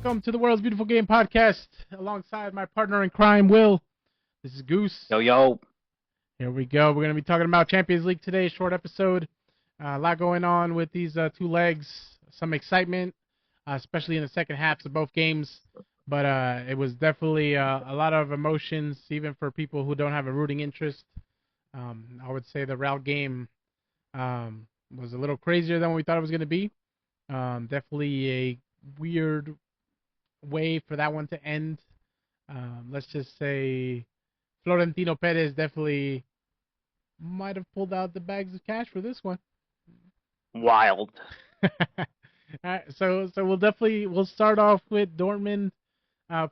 Welcome to the World's Beautiful Game Podcast alongside my partner in crime, Will. This is Goose. Yo, yo. Here we go. We're going to be talking about Champions League today. Short episode. A lot going on with these two legs. Some excitement, especially in the second halves of both games. But it was definitely a lot of emotions, even for people who don't have a rooting interest. I would say the Real game was a little crazier than we thought it was going to be. Definitely a weird way for that one to end. Let's just say Florentino Perez definitely might have pulled out the bags of cash for this one. Wild. All right, so we'll start off with Dortmund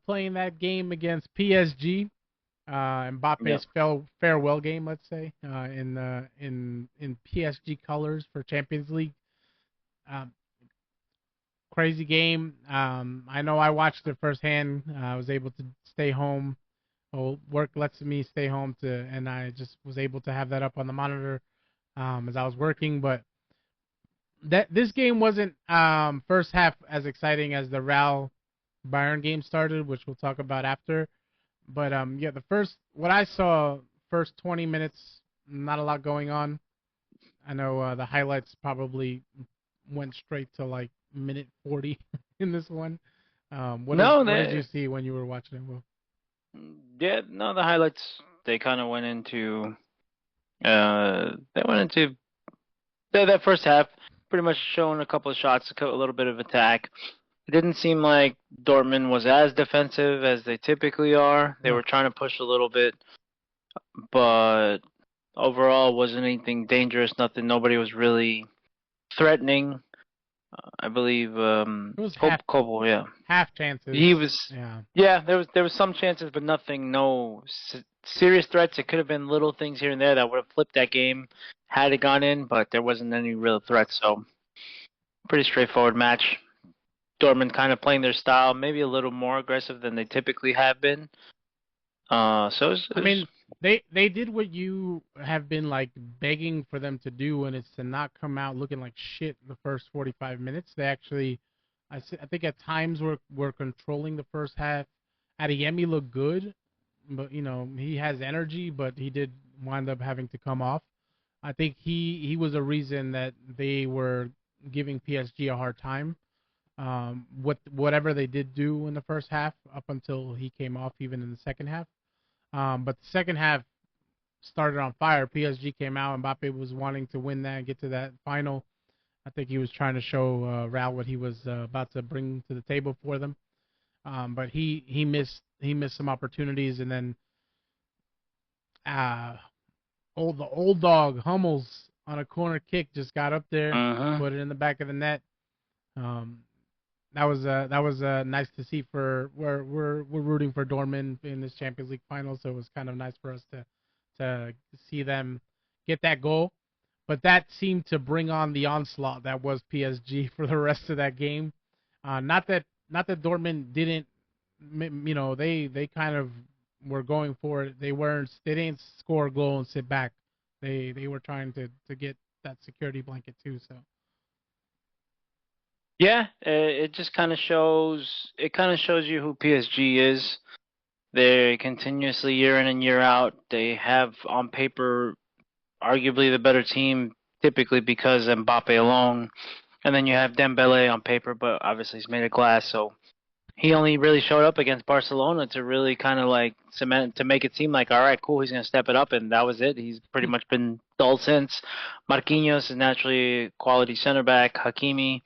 playing that game against PSG. Mbappe's farewell game, let's say, in PSG colors for Champions League. Crazy game. I know I watched it firsthand. I was able to stay home. Well, work lets me stay home and I just was able to have that up on the monitor as I was working. But this game wasn't first half as exciting as the Real Bayern game started, which we'll talk about after. But what I saw, first 20 minutes, not a lot going on. I know the highlights probably went straight to like minute 40 in this one. What did you see when you were watching it, Will? Yeah, no, the highlights, they kind of went into that first half, pretty much showing a couple of shots, a little bit of attack. It didn't seem like Dortmund was as defensive as they typically are. They were trying to push a little bit, but overall wasn't anything dangerous, nothing. Nobody was really threatening. I believe it was half chances. He was there was some chances, but nothing, no serious threats. It could have been little things here and there that would have flipped that game had it gone in, but there wasn't any real threats. So pretty straightforward match. Dortmund kind of playing their style, maybe a little more aggressive than they typically have been. They did what you have been like begging for them to do, and it's to not come out looking like shit the first 45 minutes. They actually, I think at times were controlling the first half. Adeyemi looked good, but he has energy, but he did wind up having to come off. I think he was a reason that they were giving PSG a hard time. Whatever they did do in the first half up until he came off, even in the second half. But the second half started on fire. PSG came out. Mbappe was wanting to win that and get to that final. I think he was trying to show Real what he was about to bring to the table for them. But he missed some opportunities, and then the old dog Hummels on a corner kick just got up there, put it in the back of the net. That was nice to see. We're rooting for Dortmund in this Champions League final, so it was kind of nice for us to see them get that goal. But that seemed to bring on the onslaught that was PSG for the rest of that game. Not that Dortmund didn't, they kind of were going for it. They didn't score a goal and sit back. They were trying to get that security blanket too. So. Yeah, it just kind of shows you who PSG is. They're continuously, year in and year out, they have on paper arguably the better team, typically because Mbappe alone. And then you have Dembele on paper, but obviously he's made of glass, so he only really showed up against Barcelona to really kind of like cement, to make it seem like, all right, cool, he's going to step it up, and that was it. He's pretty much been dull since. Marquinhos is naturally a quality center back. Hakimi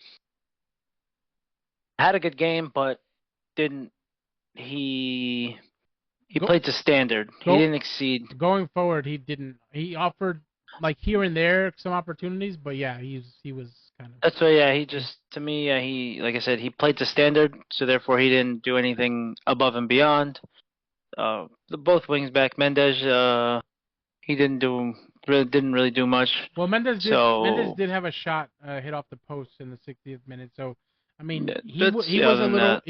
had a good game, but he played to standard. He didn't exceed. Going forward, he didn't. He offered like here and there some opportunities, but yeah, he was kind of. That's why, yeah. He just, to me, he, like I said, he played to standard, so therefore he didn't do anything above and beyond. Both wings back, Mendes, he didn't really do much. Well, Mendes did have a shot hit off the post in the 60th minute, so. I mean, he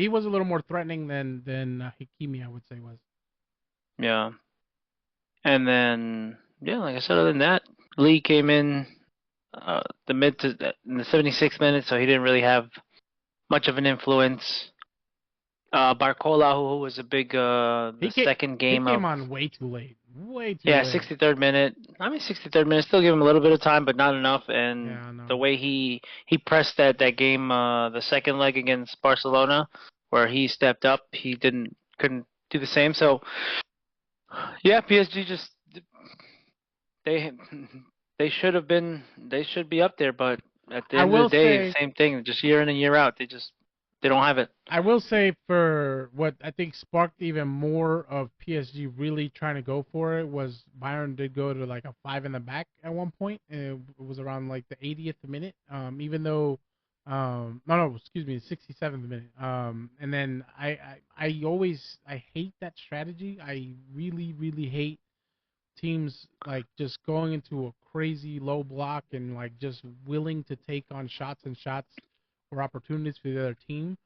was a little more threatening than Hakimi, I would say, was. Yeah. And then, like I said, other than that, Lee came in in the 76th minute, so he didn't really have much of an influence. Barcola, who was a big He the came second he game came of on way too late. Way too yeah, late. 63rd minute. I mean 63rd minute still give him a little bit of time, but not enough. And Yeah, no. the way he pressed that game, the second leg against Barcelona, where he stepped up, he couldn't do the same. So yeah, PSG just they they should be up there, but at the I end of will the day, say same thing. Just year in and year out, they don't have it. I will say for what I think sparked even more of PSG really trying to go for it was Bayern did go to like a 5 in the back at one point. And it was around like the 80th minute. Even though, no, excuse me, 67th minute. And then I always I hate that strategy. I really really hate teams like just going into a crazy low block and like just willing to take on shots and shots or opportunities for the other team.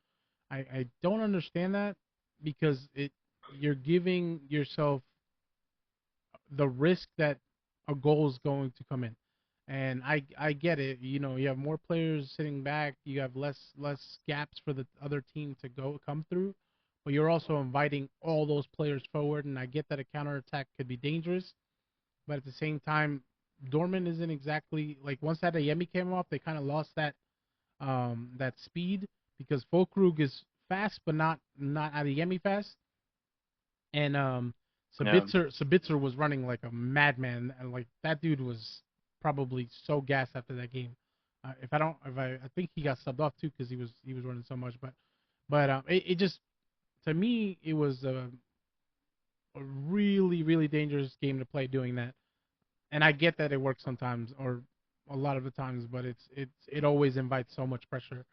I don't understand that because you're giving yourself the risk that a goal is going to come in. And I get it. You know, you have more players sitting back, you have less gaps for the other team to come through, but you're also inviting all those players forward and I get that a counterattack could be dangerous, but at the same time Dortmund isn't exactly like once that Ayemi came off, they kind of lost that speed because Fulkrug is fast, but not Adeyemi fast. And Yeah. Sabitzer was running like a madman, and like that dude was probably so gassed after that game. I think he got subbed off too because he was running so much. But it just to me it was a really really dangerous game to play doing that. And I get that it works sometimes or a lot of the times, but it always invites so much pressure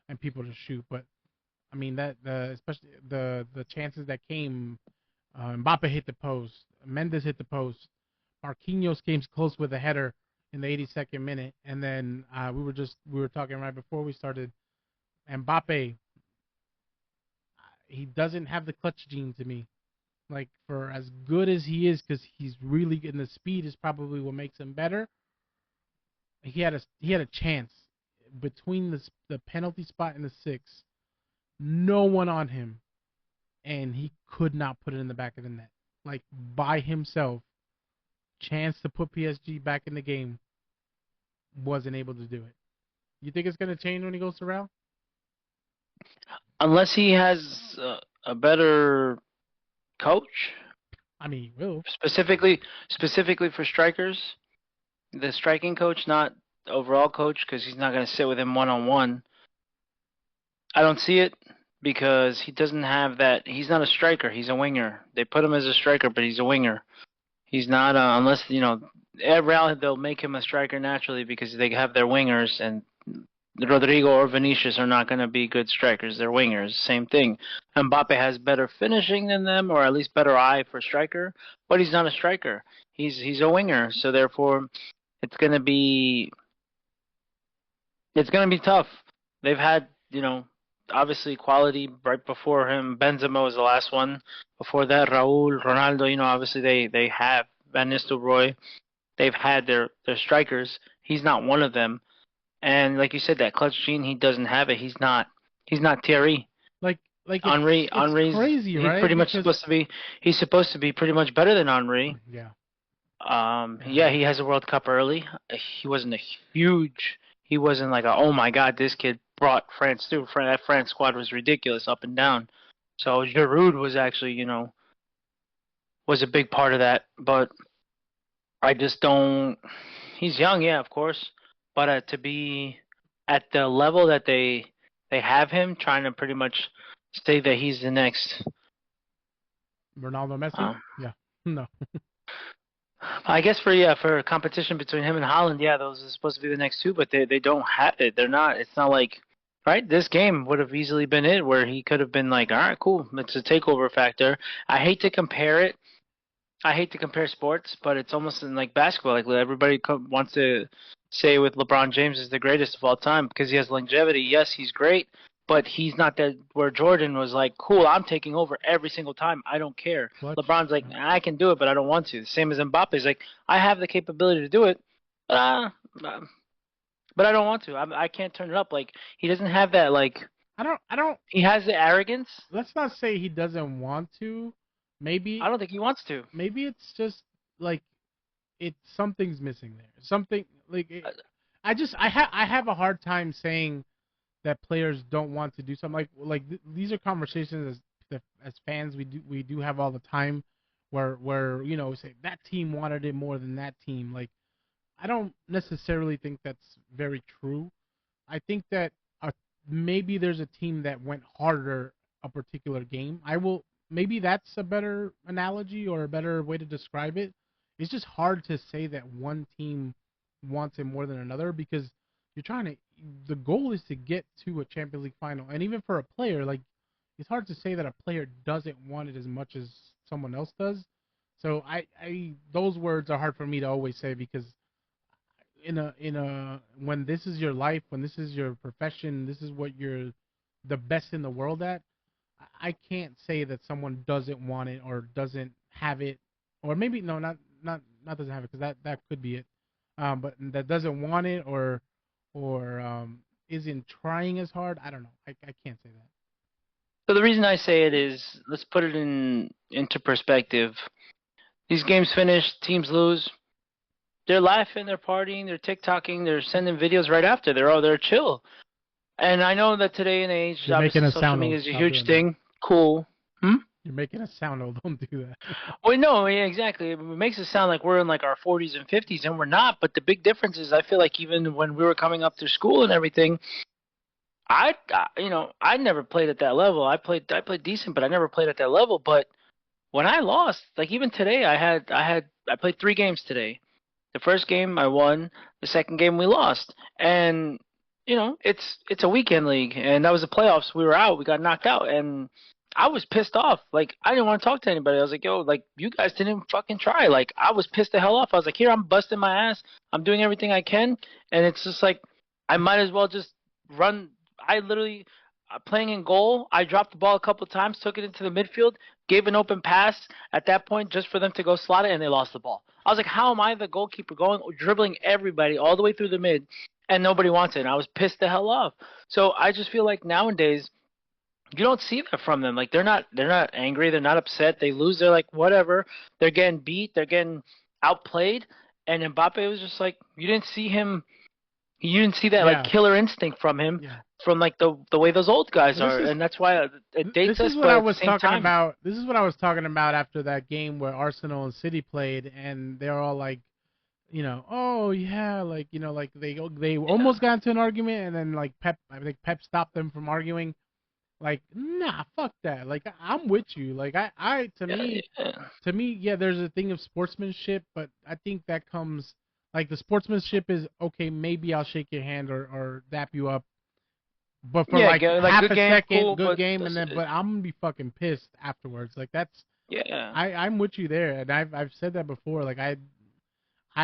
and people to shoot. But I mean that the especially the chances that came, Mbappe hit the post, Mendes hit the post, Marquinhos came close with a header in the 82nd minute, and then we were talking right before we started. Mbappe, he doesn't have the clutch gene to me. Like for as good as he is, because he's really good, and the speed is probably what makes him better. He had a chance between the penalty spot and the six, no one on him, and he could not put it in the back of the net. Like by himself, chance to put PSG back in the game, wasn't able to do it. You think it's going to change when he goes to Real? Unless he has a better coach, I mean, he will. specifically for strikers, the striking coach, not overall coach, because he's not going to sit with him one on one. I don't see it because he doesn't have that. He's not a striker. He's a winger. They put him as a striker, but he's a winger. He's not unless at Real they'll make him a striker naturally because they have their wingers, and Rodrigo or Vinicius are not going to be good strikers. They're wingers. Same thing. Mbappe has better finishing than them, or at least better eye for striker, but he's not a striker. He's a winger. So therefore, it's going to be it's going to be tough. They've had obviously quality right before him. Benzema was the last one. Before that, Raul, Ronaldo. Obviously they have Van Nistelrooy. They've had their strikers. He's not one of them. And like you said, that clutch gene, he doesn't have it. He's not Thierry. Like like it's Henri's crazy, he's right? pretty much Because supposed to be pretty much better than Henri. yeah, Yeah, he has a World Cup early. He wasn't a huge. He wasn't like a, oh my God, this kid brought France through. That France squad was ridiculous up and down. So Giroud was actually, was a big part of that. But I just don't. He's young, yeah, of course, but to be at the level that they have him, trying to pretty much say that he's the next. Ronaldo, Messi, Um, yeah, no, I guess for competition between him and Holland, yeah, those are supposed to be the next two, but they don't have it. They're not. It's not like right. This game would have easily been it, where he could have been like, all right, cool, it's a takeover factor. I hate to compare it. I hate to compare sports, but it's almost in like basketball. Like everybody wants to say with LeBron James is the greatest of all time because he has longevity. Yes, he's great, but he's not that where Jordan was like, cool, I'm taking over every single time. I don't care. clutch. LeBron's like, I can do it, but I don't want to. The same as Mbappe's like, I have the capability to do it, uh, but I don't want to. I can't turn it up. Like he doesn't have that like I don't. He has the arrogance. Let's not say he doesn't want to. I Maybe don't think he wants to. maybe it's just like something's missing there. Something like Uh, I have a hard time saying that players don't want to do something these are conversations as fans we do have all the time where we say that team wanted it more than that team. Like I don't necessarily think that's very true. I think that uh, maybe there's a team that went harder a particular game. I will maybe that's a better analogy or a better way to describe it. It's just hard to say that one team wants it more than another because you're trying to. The goal is to get to a Champions League final, and even for a player, like it's hard to say that a player doesn't want it as much as someone else does. So those words are hard for me to always say because in a when this is your life, when this is your profession, this is what you're the best in the world at. I can't say that someone doesn't want it or doesn't have it, or maybe no, not doesn't have it because that could be it. But that doesn't want it or isn't trying as hard. I don't know. I can't say that. So the reason I say it is, let's put it into perspective. These games finish, teams lose. They're laughing, they're partying, they're TikToking, they're sending videos right after. They're chill. And I know that today and age, You're making obviously a social sound media old. is a Stop huge doing that. thing. Cool. You're making us sound old. Don't do that. Well, no, yeah, exactly. It makes it sound like we're in like our 40s and 50s, and we're not. But the big difference is, I feel like even when we were coming up through school and everything, I never played at that level. I played decent, but I never played at that level. But when I lost, like even today, I played 3 games today. The first game I won. The second game we lost, and it's a weekend league, and that was the playoffs. We were out. We got knocked out, and I was pissed off. Like I didn't want to talk to anybody. I was like, yo, like you guys didn't even fucking try. Like I was pissed the hell off. I was like, here I'm busting my ass. I'm doing everything I can, and it's just like I might as well just run. I literally playing in goal. I dropped the ball a couple of times, took it into the midfield, gave an open pass at that point just for them to go slot it, and they lost the ball. I was like, how am I the goalkeeper going dribbling everybody all the way through the mid, and nobody wants it? And I was pissed the hell off. So I just feel like nowadays you don't see that from them. Like they're not angry, they're not upset. They lose, they're like whatever. They're getting beat, they're getting outplayed, and Mbappe was just like you didn't see that like Yeah, killer instinct from him, yeah. from like the way those old guys Well, are, and that's why it dates this us. is what But I at the was same talking time, about. This is what I was talking about after that game where Arsenal and City played, and they're all like, oh yeah, like like they yeah, almost got into an argument, and then like I think Pep stopped them from arguing. Like, nah, fuck that. Like, I'm with you. Like, I yeah, yeah. to me, yeah, there's a thing of sportsmanship, but I think that comes like the sportsmanship is okay. Maybe I'll shake your hand or dap you up, but for Yeah, like like half good a game, second, cool, good but game, and that's then it. but I'm gonna be fucking pissed afterwards. Like that's Yeah, I'm with you there, and I've said that before. Like I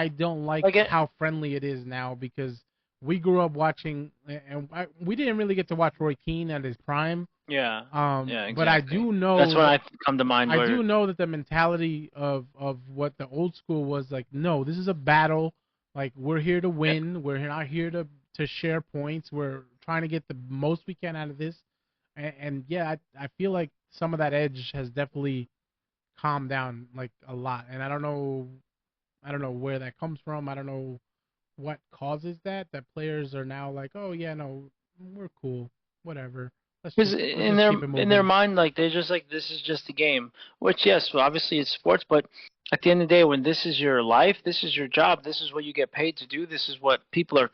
don't like like it. how friendly it is now because we grew up watching, and we didn't really get to watch Roy Keane at his prime. Yeah, yeah, But I exactly. do That's know when that I come to mind where that the mentality of what the old school was like. No, this is a battle. Like we're here to yeah, win. We're not here to share points. We're trying to get the most we can out of this. And yeah, I feel like some of that edge has definitely calmed down like a lot. And I don't know where that comes from. I don't know what causes that. That players are now like, oh yeah, no, we're cool, whatever. because Let's in just their keep it in their moving. mind, like they're just like, this is just a game. Which yes, well, obviously it's sports, but at the end of the day, when this is your life, this is your job, this is what you get paid to do, this is what people are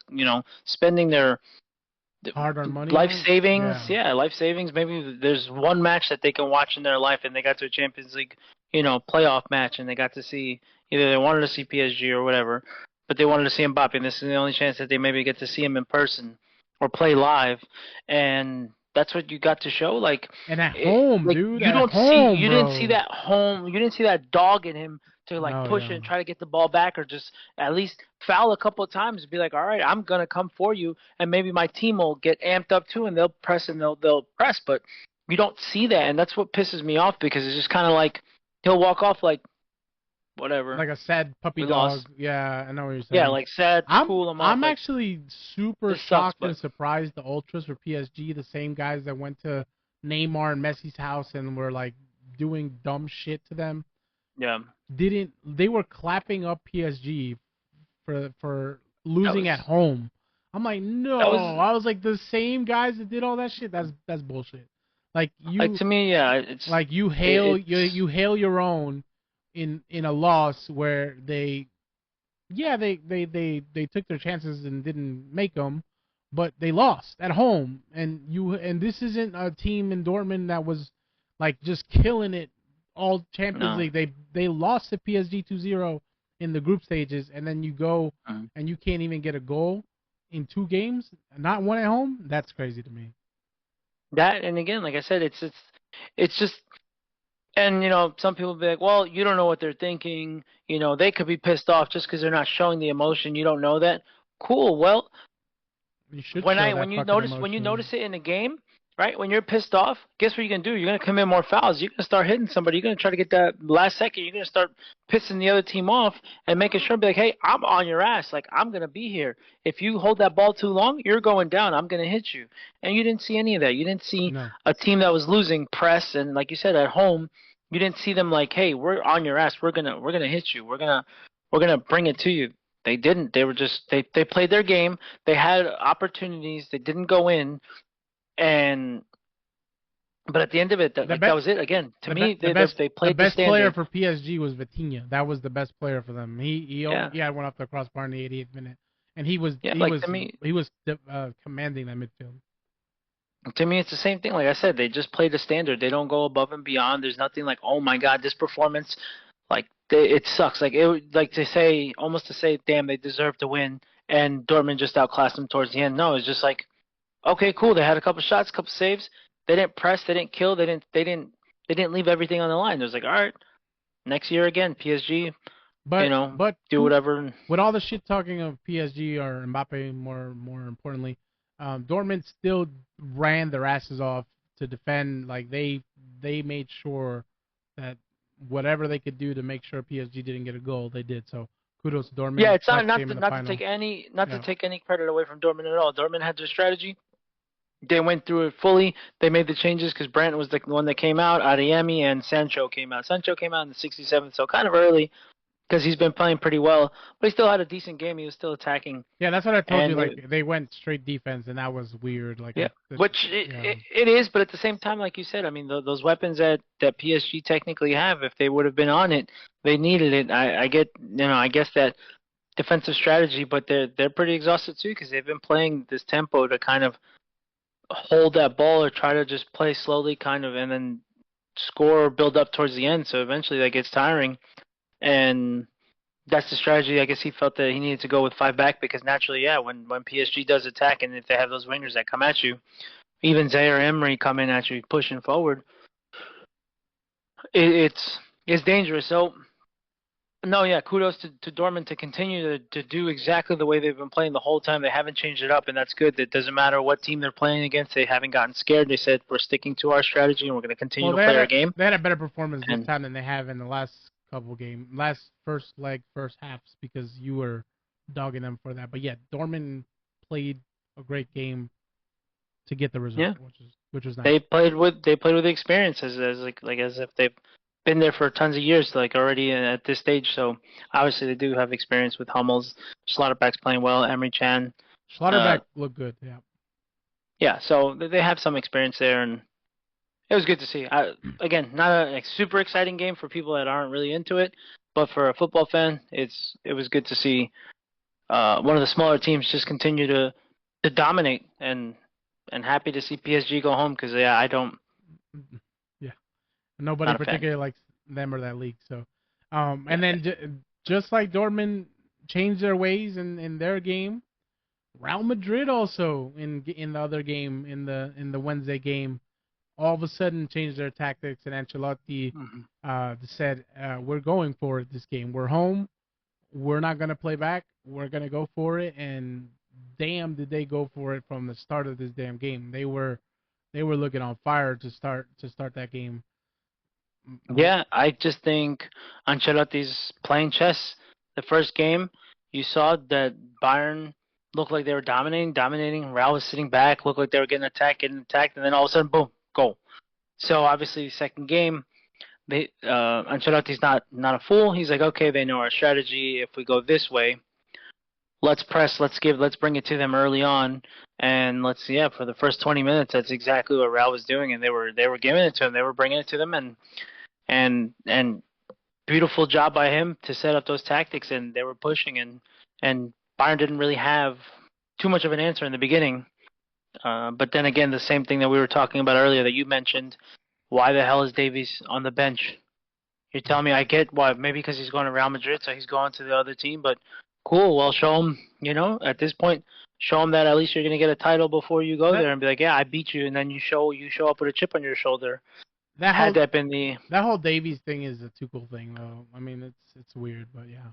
spending their Hard earned money life on. savings. Yeah, Yeah, life savings. Maybe there's one match that they can watch in their life, and they got to a Champions League, playoff match, and they got to see, either they wanted to see PSG or whatever, but they wanted to see Mbappe, and this is the only chance that they maybe get to see him in person or play live, and that's what you got to show. Like, and at home, like dude, at home, you didn't see bro. that home, you didn't see that dog in him to like No, push yeah. it and try to get the ball back, or just at least foul a couple of times and be like, all right, I'm gonna come for you, and maybe my team will get amped up too, and they'll press and they'll press, but you don't see that, and that's what pisses me off, because it's just kind of like he'll walk off like, whatever. like a sad puppy We dog. lost. Yeah, I know what you're Yeah, saying. like sad, I'm cool them off. I'm Like actually super this sucks, shocked but and surprised the ultras for PSG, the same guys that went to Neymar and Messi's house and were like doing dumb shit to them, yeah, didn't they were clapping up PSG for that losing was at home. I'm like, that no. was I was like, the same guys that did all that shit. That's bullshit. Like like you to me, yeah, it's like you hail it's you hail your own in a loss where they yeah, they took their chances and didn't make them, but they lost at home. And this isn't a team in Dortmund that was like just killing it all Champions no. League. They lost to PSG 2-0 in the group stages, and then you go Mhm. and you can't even get a goal in 2 games, not one at home. That's crazy to me. That and again, like I said, it's just and some people be like, well, you don't know what they're thinking. They could be pissed off just because they're not showing the emotion. You don't know that. Cool. Well, You should when show I that when you fucking notice emotion. it in the game, right? When you're pissed off, guess what you're gonna do? You're gonna commit more fouls. You're gonna start hitting somebody. You're gonna try to get that last second. You're gonna start pissing the other team off and making sure, be like, hey, I'm on your ass. Like I'm gonna be here. If you hold that ball too long, you're going down. I'm gonna hit you. And you didn't see any of that. You didn't see No. a team that was losing press and like you said at home. You didn't see them like, hey, we're on your ass. We're gonna hit you. We're gonna bring it to you. They didn't. They were just they played their game. They had opportunities. They didn't go in, and but at the end of it, The that bet was it. Again, to the be- me, they the played the best player standard. for PSG was Vitinha. That was the best player for them. Yeah, He had one off the crossbar in the 88th minute, and he was yeah. he Like was he was commanding that midfield. to me, it's the same thing. Like I said, they just play the standard. They don't go above and beyond. There's nothing like, oh my god, this performance, like it sucks. Like like to say, almost to say, damn, they deserve to win, and Dortmund just outclassed them towards the end. No, it's just like, okay, cool. They had a couple shots, a couple saves. They didn't press. They didn't kill. They didn't leave everything on the line. It was like, all right, next year again, PSG. But Do whatever. with all the shit talking of PSG or Mbappe, more importantly, Dortmund still ran their asses off to defend. Like they made sure that whatever they could do to make sure PSG didn't get a goal, they did. So kudos to Yeah, Dortmund. it's not Clutch not game to, in the not to final. take any not to Yeah. take any credit away from Dortmund at all. Dortmund had their strategy. They went through it fully. They made the changes because Brandt was the one that came out. Adeyemi and Sancho came out. Sancho came out in the 67th, so kind of early because he's been playing pretty well. But he still had a decent game. He was still attacking, Yeah, that's what I told you. and Like they went straight defense, and that was weird. Like yeah, this, which yeah. it is. But at the same time, like you said, I mean, those weapons that PSG technically have, if they would have been on it, they needed it. I get, I guess that defensive strategy, but they're pretty exhausted too because they've been playing this tempo to kind of hold that ball or try to just play slowly, kind of, and then score or build up towards the end. So eventually that gets tiring, and that's the strategy. I guess he felt that he needed to go with five back because naturally, yeah, when PSG does attack and if they have those wingers that come at you, even Zaire Emery coming at you pushing forward, it's dangerous. So no, yeah, kudos to Dortmund to continue to do exactly the way they've been playing the whole time. They haven't changed it up, and that's good. It doesn't matter what team they're playing against. They haven't gotten scared. They said we're sticking to our strategy and we're going to continue Well, to play our game. they had a better performance this And time than they have in the last couple last first leg, first halves because you were dogging them for that. But yeah, Dortmund played a great game to get the result, yeah, which was nice. they played with the experience as like as if they've been there for tons of years, like already at this stage. So obviously they do have experience with Hummels, Schlotterbeck's playing well, Emery Chan. Schlotterbeck looked good. Yeah. Yeah, so they have some experience there, and it was good to see. Again, not a like, super exciting game for people that aren't really into it, but for a football fan, it was good to see one of the smaller teams just continue to dominate, and happy to see PSG go home because yeah, I don't Yeah. Nobody not a fan. particularly likes them or that league. So, and Yeah, then just like Dortmund changed their ways in their game, Real Madrid also in the other game in the Wednesday game all of a sudden changed their tactics, and Ancelotti hmm said, "We're going for it this game. We're home. We're not gonna play back. We're gonna go for it." And damn, did they go for it from the start of this damn game? They were looking on fire to start that game. Yeah, I just think Ancelotti's playing chess. The first game, you saw that Bayern looked like they were dominating. Real was sitting back, looked like they were getting attacked, and then all of a sudden, boom, goal. So obviously, the second game, Ancelotti's not a fool. He's like, okay, they know our strategy. If we go this way, let's press, let's bring it to them early on, and for the first 20 minutes, that's exactly what Real was doing, and they were giving it to them, they were bringing it to them, and beautiful job by him to set up those tactics, and they were pushing, and Bayern didn't really have too much of an answer in the beginning. But then again, the same thing that we were talking about earlier that you mentioned. Why the hell is Davies on the bench? You're telling me I get why? Maybe because he's going to Real Madrid, so he's going to the other team. But cool. Well, show him. At this point, show him that at least you're going to get a title before you go That there, and be like, yeah, I beat you, and then you show up with a chip on your shoulder. that Had whole that been the that whole Davies thing is a Tuchel thing, though. I mean, it's weird, but yeah.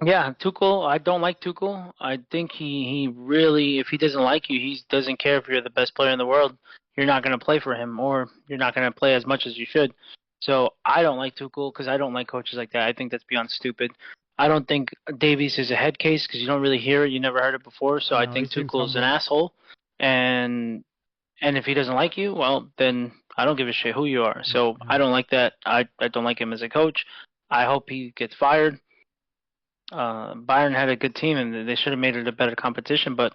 Yeah, Tuchel, I don't like Tuchel. I think he really, if he doesn't like you, he doesn't care if you're the best player in the world. You're not going to play for him, or you're not going to play as much as you should. So I don't like Tuchel because I don't like coaches like that. I think that's beyond stupid. I don't think Davies is a head case because you don't really hear it. You never heard it before. So I No, he think seems Tuchel is an humble. asshole. And and if he doesn't like you, well, then I don't give a shit who you are. So Yeah. I don't like that. I don't like him as a coach. I hope he gets fired. Bayern had a good team and they should have made it a better competition. But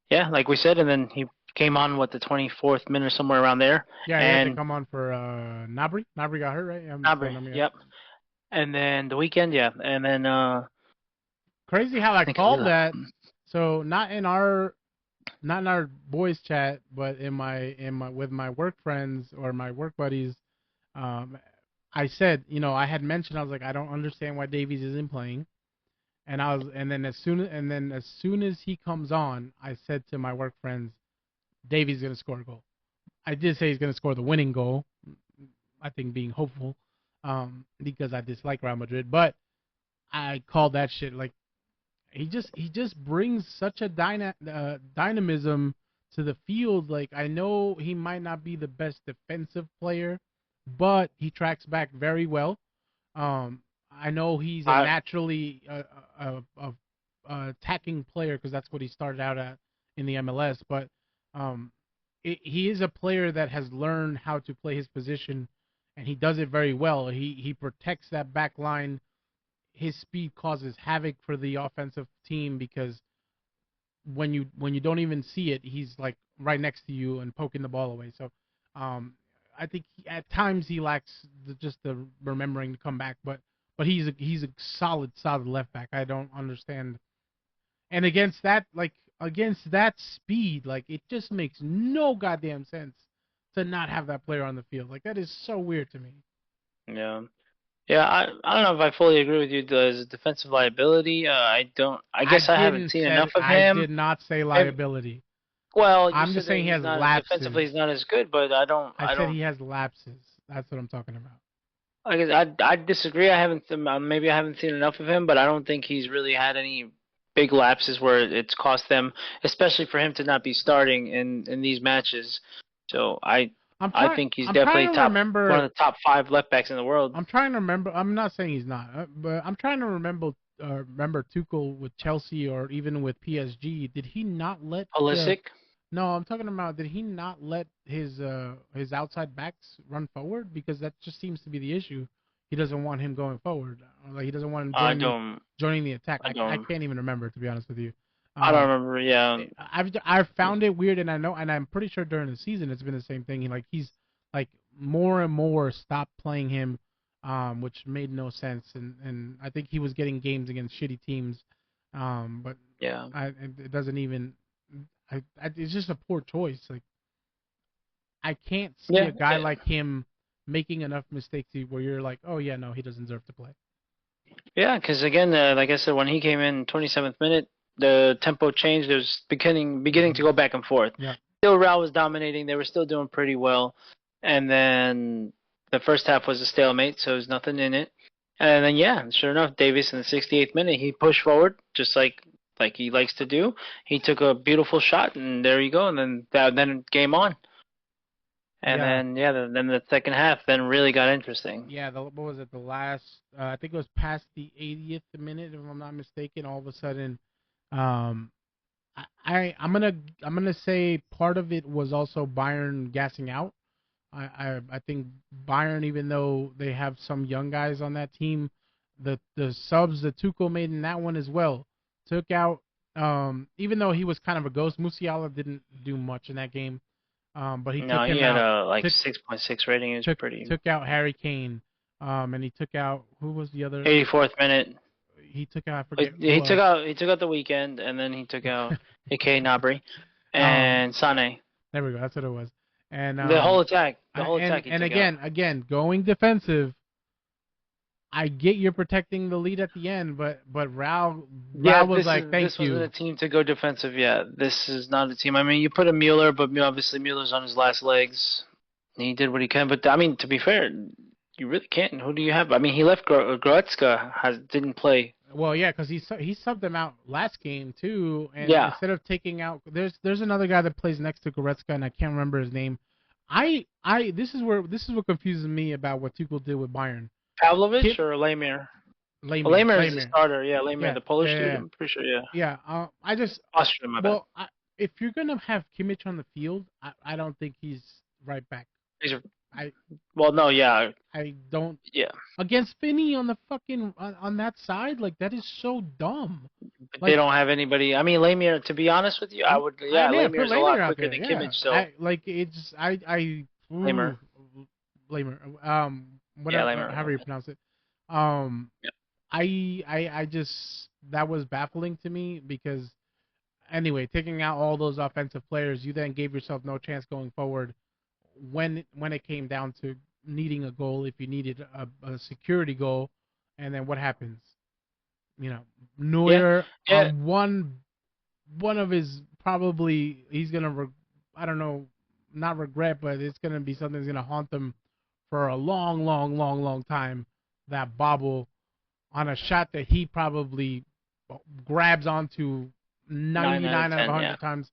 yeah, like we said, and then he came on the 24th minute or somewhere around there, Yeah, he had to and come on for Nabri. Nabri got hurt, right? I'm saying Gnabry, him, yeah. yep. And then the weekend, yeah, and then Crazy how I I think called that. So not in our boys chat, but in my with my work friends or my work buddies, um, I said, I had mentioned I was like, I don't understand why Davies isn't playing, and then as soon as he comes on, I said to my work friends, Davies is gonna score a goal. I did say he's gonna score the winning goal. I think being hopeful, because I dislike Real Madrid, but I called that shit like he just brings such a dynamism to the field. Like I know he might not be the best defensive player, but he tracks back very well. I know he's a I naturally attacking player because that's what he started out at in the MLS. But um, he is a player that has learned how to play his position, and he does it very well. He protects that back line. His speed causes havoc for the offensive team because when you don't even see it, he's like right next to you and poking the ball away. So um, I think at times he lacks just the remembering to come back, but he's a solid left back. I don't understand. And against that speed, like it just makes no goddamn sense to not have that player on the field. Like that is so weird to me. yeah. Yeah, I don't know if I fully agree with you. As defensive liability, I don't. I guess I haven't seen enough of I him. did not say Maybe, liability. well, you I'm said just that saying he he's has not lapses. defensively. He's not as good, but I don't. I I said don't. he has lapses. That's what I'm talking about. I guess I disagree. I haven't. Maybe I haven't seen enough of him, but I don't think he's really had any big lapses where it's cost them, especially for him to not be starting in these matches. So I'm I trying. think he's I'm trying definitely to one remember. of the top five left backs in the world. I'm trying to remember. I'm not saying he's not, but I'm trying to remember Tuchel with Chelsea or even with PSG. Did he not let the? Pulisic. No, I'm talking about. Did he not let his outside backs run forward? Because that just seems to be the issue. He doesn't want him going forward. Like he doesn't want him I joining don't. the attack. I I don't. can't even remember, to be honest with you. I don't Um, remember. Yeah. I've found it weird, and I know, and I'm pretty sure during the season it's been the same thing. Like he's like more and more stopped playing him, which made no sense, and I think he was getting games against shitty teams, but Yeah. it doesn't even. It's just a poor choice. Like I can't see Yeah. a guy like him making enough mistakes where you're like, oh yeah, no, he doesn't deserve to play. Yeah, because again, like I said, when he came in 27th minute, the tempo changed. It was beginning to go back and forth. Yeah. Still, Real was dominating. They were still doing pretty well, and then the first half was a stalemate, so there's nothing in it. And then yeah, sure enough, Davis in the 68th minute, he pushed forward just like he likes to do. He took a beautiful shot, and there you go. And then game on. And then then the second half then really got interesting. Yeah, what was it? The last, I think it was past the 80th minute, if I'm not mistaken. All of a sudden, um, I'm gonna say part of it was also Bayern gassing out. I think Bayern, even though they have some young guys on that team, the subs that Tuchel made in that one as well took out. Even though he was kind of a ghost, Musiala didn't do much in that game. But he No, took he him had out. a like Took 6.6 rating. It was took pretty. took out Harry Kane. And he took out, who was the other? 84th minute. He took out, I forget who He took out the weekend, and then he took out Ike Nabri um and Sane. there we go. That's what it was. And The whole attack. The whole and attack he and took out. again going defensive. I get you're protecting the lead at the end, but Raul was like, thank this you. wasn't a team to go defensive yet. This is not a team. I mean, you put a Mueller, but obviously Mueller's on his last legs. He did what he can, but I mean, to be fair, you really can't. Who do you have? I mean, he left Goretzka didn't play. Well, yeah, because he subbed him out last game too, and Yeah. instead of taking out, there's another guy that plays next to Goretzka, and I can't remember his name. This is what confuses me about what Tuchel did with Bayern. Pavlovic or Lemir? Lemir is the starter. Yeah, Lemir, the Polish dude. I'm pretty sure. Yeah. Yeah. I just Austrian, my bad. If you're gonna have Kimmich on the field, I don't think he's right back. No, yeah. I don't. Yeah. Against Finney on the fucking on that side, like that is so dumb. But they don't have anybody. I mean, Lemir. To be honest with you, I would. Yeah, Lemir's a lot quicker than Kimmich. So Lemir. Whatever, Lemir. however you pronounce it. I just, that was baffling to me because anyway, taking out all those offensive players, you then gave yourself no chance going forward when it came down to needing a goal, if you needed a security goal, and then what happens? You know, Neuer on one of his, probably he's gonna I don't know, not regret, but it's gonna be something that's gonna haunt them for a long time. That bobble on a shot that he probably grabs onto 99 out of 100 times.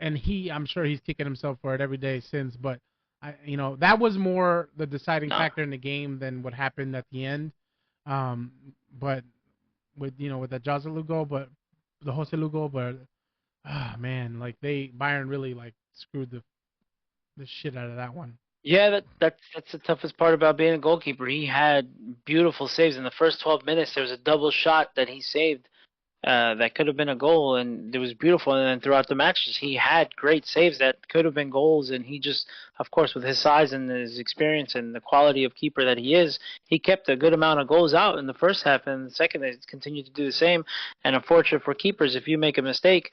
And I'm sure he's kicking himself for it every day since, but that was more the deciding factor in the game than what happened at the end. But with the Joselu goal, but the Joselu goal, but man, like Bayern really like screwed the shit out of that one. Yeah, that's the toughest part about being a goalkeeper. He had beautiful saves in the first 12 minutes. There was a double shot that he saved. That could have been a goal, and it was beautiful. And then throughout the matches, he had great saves that could have been goals. And he just, of course, with his size and his experience and the quality of keeper that he is, he kept a good amount of goals out in the first half. And in the second, they continued to do the same. And unfortunate for keepers, if you make a mistake,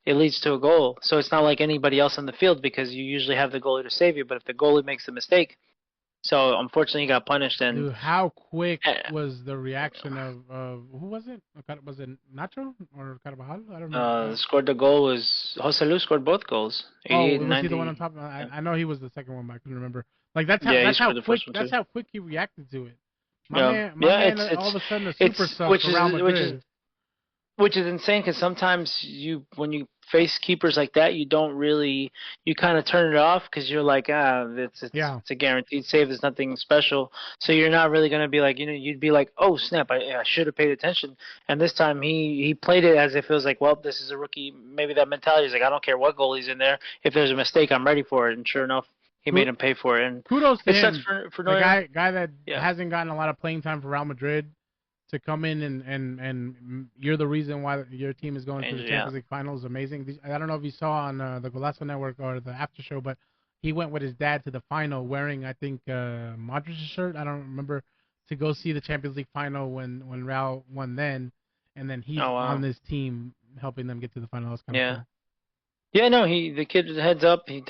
it leads to a goal. So it's not like anybody else on the field because you usually have the goalie to save you. But if the goalie makes a mistake, so unfortunately he got punished. And dude, how quick was the reaction of who was it? Was it Nacho or Carvajal? I don't know. Scored the goal was Joselu scored both goals. Was he the one on top? I know he was the second one, but I couldn't remember. Like that's how quick he reacted to it. My man, all of a sudden a super sub for Real Madrid. Which is insane because sometimes when you face keepers like that, you kind of turn it off because you're like, it's a guaranteed save. There's nothing special. So you're not really going to be like, you'd be like, oh, snap, I should have paid attention. And this time he played it as if it was like, well, this is a rookie. Maybe that mentality is like, I don't care what goalie's in there. If there's a mistake, I'm ready for it. And sure enough, he made him pay for it. And kudos to him. For the guy that hasn't gotten a lot of playing time for Real Madrid, to come in and you're the reason why your team is going to the Champions League final is amazing. I don't know if you saw on the Golazo Network or the after show, but he went with his dad to the final wearing, I think, Modric's shirt. I don't remember, to go see the Champions League final when Real won then, and then he's on this team helping them get to the final. That was kind of cool. Yeah, no, the kid heads up. He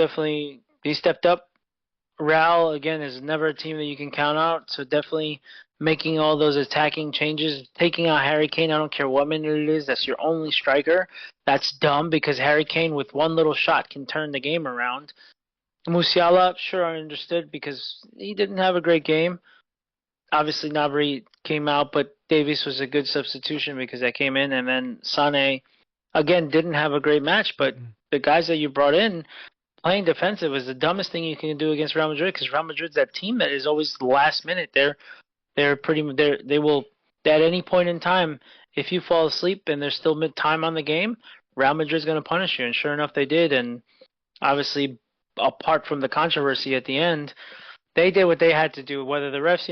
stepped up. Real, again, is never a team that you can count out, so definitely making all those attacking changes, taking out Harry Kane, I don't care what minute it is, that's your only striker. That's dumb because Harry Kane with one little shot can turn the game around. Musiala, sure, I understood because he didn't have a great game. Obviously, Gnabry came out, but Davies was a good substitution because that came in. And then Sané, again, didn't have a great match, but the guys that you brought in, playing defensive is the dumbest thing you can do against Real Madrid because Real Madrid's that team that is always the last minute. They will at any point in time, if you fall asleep and there's still mid time on the game, Real Madrid's going to punish you, and sure enough they did. And obviously, apart from the controversy at the end, they did what they had to do. Whether the refs,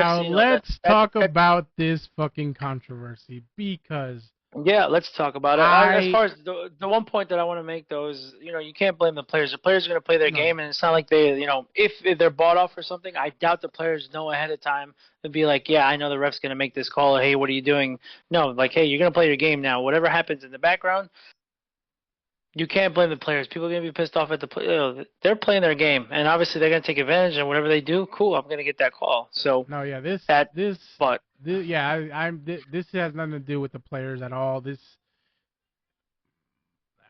Now let's talk that about this fucking controversy because yeah, let's talk about it. As I far as the one point that I want to make though is, you can't blame the players. The players are going to play their no. game, and it's not like they, if they're bought off or something. I doubt the players know ahead of time to be like, yeah, I know the ref's going to make this call. Hey, what are you doing? No, like, hey, you're going to play your game now. Whatever happens in the background, you can't blame the players. People are going to be pissed off at they're playing their game, and obviously they're going to take advantage. And whatever they do, cool, I'm going to get that call. So No, yeah, but yeah, this has nothing to do with the players at all. This,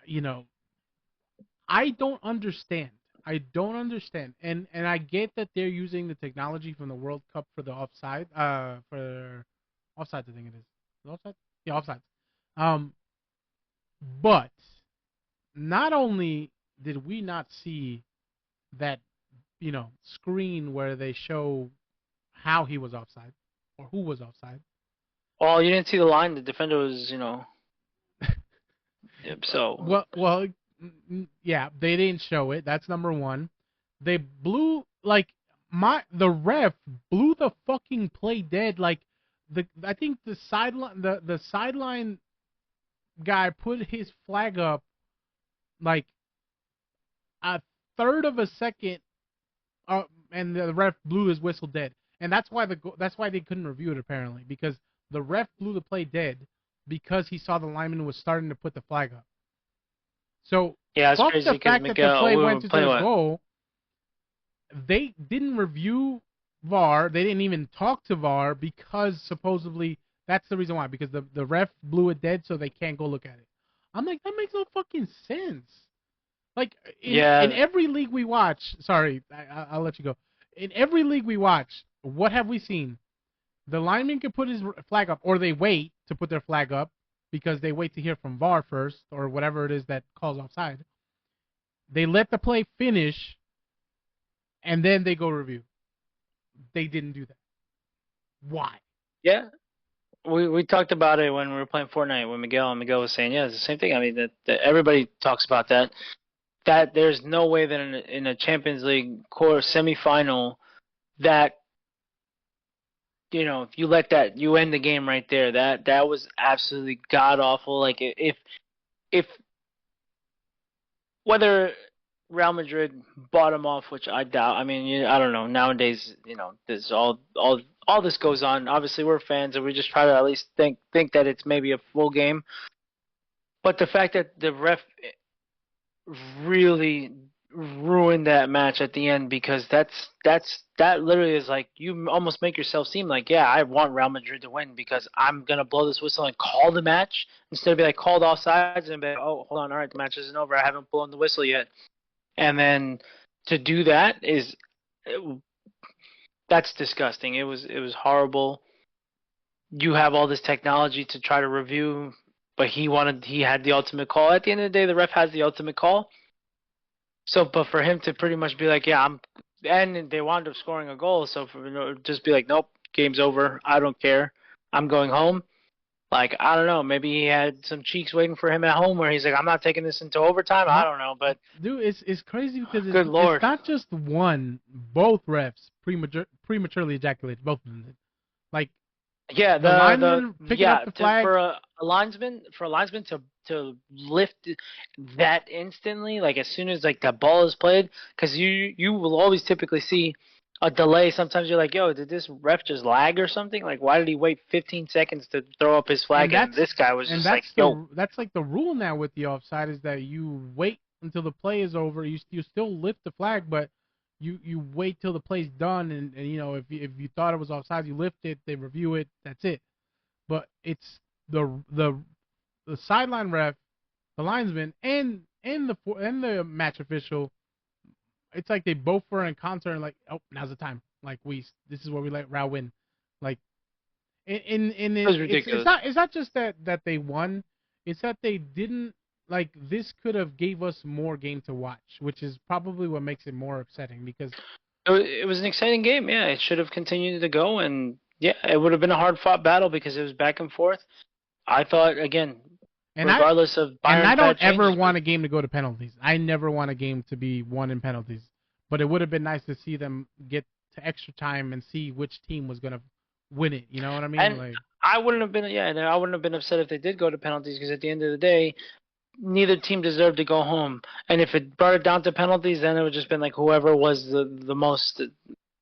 you know, I don't understand. I don't understand, and I get that they're using the technology from the World Cup for the for offsides. I think it is. Is it offside? Yeah, offsides. Um, but not only did we not see that, screen where they show how he was offside or who was offside. you didn't see the line. The defender was, so. Well, yeah, they didn't show it. That's number one. They blew the ref blew the fucking play dead. Like I think the sideline guy put his flag up like a third of a second, and the ref blew his whistle dead. And that's why they couldn't review it apparently, because the ref blew the play dead because he saw the lineman was starting to put the flag up. So Yeah, it's fuck crazy the because fact that the Miguel, play we went were into playing the what? goal. They didn't review VAR. They didn't even talk to VAR because supposedly that's the reason why. Because the ref blew it dead, so they can't go look at it. I'm like, that makes no fucking sense. Like in Yeah, every league we watch, sorry, I'll let you go. In every league we watch, what have we seen? The lineman can put his flag up, or they wait to put their flag up because they wait to hear from VAR first, or whatever it is that calls offside. They let the play finish, and then they go review. They didn't do that. Why? yeah. We talked about it when we were playing Fortnite with Miguel, and Miguel was saying, yeah, it's the same thing. I mean, that everybody talks about that. That there's no way that in a Champions League core semifinal that if you let that, you end the game right there. That was absolutely god awful. Like if whether Real Madrid bought him off, which I doubt. I mean, I don't know. Nowadays, there's all this goes on. Obviously, we're fans, and we just try to at least think that it's maybe a full game. But the fact that the ref really ruined that match at the end, because that literally is like, you almost make yourself seem like, yeah, I want Real Madrid to win because I'm gonna blow this whistle and call the match instead of be like called off sides and be like, oh, hold on, all right, the match isn't over, I haven't blown the whistle yet. And then to do that that's disgusting. It was horrible. You have all this technology to try to review, but he had the ultimate call. At the end of the day, the ref has the ultimate call. So, but for him to pretty much be like, yeah, and they wound up scoring a goal. So just be like, nope, game's over. I don't care. I'm going home. Like, I don't know. Maybe he had some cheeks waiting for him at home where he's like, I'm not taking this into overtime. I No, don't know, but dude, it's crazy because good it's lord. not just one. Both refs prematurely ejaculated. Both of them did. Like Yeah, the lineman picking up the flag. for a linesman to lift that instantly, like as soon as like the ball is played, because you will always typically see a delay. Sometimes you're like, yo, did this ref just lag or something? Like, why did he wait 15 seconds to throw up his flag? And this guy was just like, yo, that's like the rule now with the offside is that you wait until the play is over. You still lift the flag, but you wait till the play's done, and if you thought it was offside, you lift it, they review it, that's it. But it's the sideline ref, the linesman, and the match official. It's like they both were in concert and like, oh, now's the time. Like this is where we let Rao win. Like, it was ridiculous. it's not just that they won. It's that they didn't like this could have gave us more game to watch, which is probably what makes it more upsetting because It was an exciting game. Yeah, it should have continued to go, and yeah, it would have been a hard fought battle because it was back and forth. I thought again, and I regardless of and I Bayern's don't bad ever changes, but want a game to go to penalties. I never want a game to be won in penalties. But it would have been nice to see them get to extra time and see which team was gonna win it. You know what I mean? and Like, I wouldn't have been and I wouldn't have been upset if they did go to penalties because at the end of the day, neither team deserved to go home. And if it brought it down to penalties, then it would just been like whoever was the most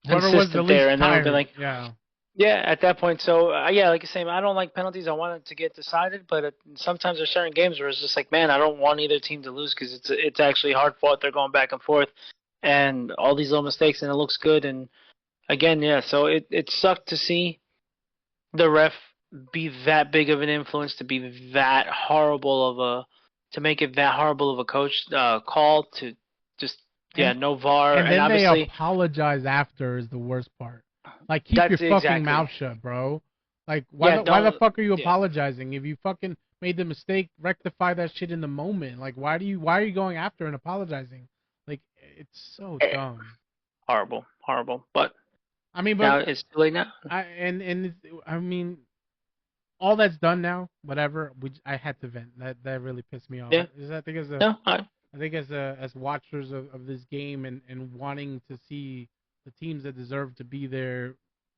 whoever was the consistent there, least and then it would have been tired. like Yeah. yeah, at that point. So yeah, like I say, I don't like penalties. I want it to get decided, but sometimes there's certain games where it's just like, man, I don't want either team to lose because it's actually hard fought. They're going back and forth, and all these little mistakes, and it looks good. And again, yeah, so it sucked to see the ref be that big of an influence, to be that horrible of a, to make it that horrible of a coach call to just yeah, And no VAR, and and then they obviously apologize after is the worst part. Like, keep your that's fucking exactly mouth shut, bro. Like, yeah, why the don't fuck are you yeah. apologizing? If you fucking made the mistake, rectify that shit in the moment. Like, why are you going after and apologizing? Like, it's so dumb. Horrible, horrible. But I mean, now but it's too late now. I mean, all that's done now. Whatever. I had to vent. That really pissed me off. Yeah. I think No, I think as watchers of this game and wanting to see the teams that deserve to be there.